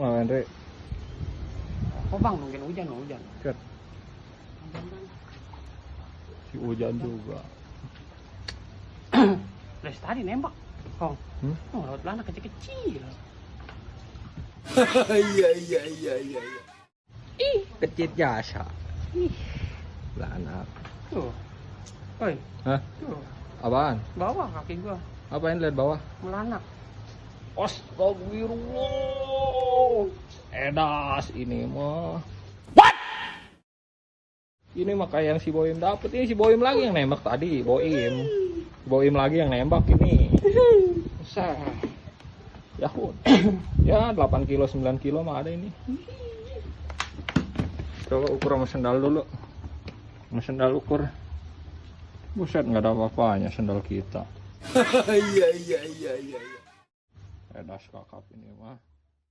Ngapain, Re? Oh bang, mungkin hujan. Ket. Si hujan juga. Dari tadi nembak, Kong. Oh, laut lana kecil-kecil. Iya. Ih, kecil jasa. Ih, lanak. Tuh. Oi. Hah? Tuh. Apaan? Bawah kaki gua. Apain lihat bawah? Melanak. Astagfirullah. Edas ini mah. What? Ini mah kayak yang si Boim dapet. Ini si Boim lagi yang nembak tadi. Boim lagi yang nembak ini. Besar. Yahut. Ya 8 kilo 9 kilo mah ada ini. Coba ukur sama sendal dulu. Sama sendal ukur. Buset, nggak ada apa-apanya sendal kita. Iya. Edas kakap ini mah.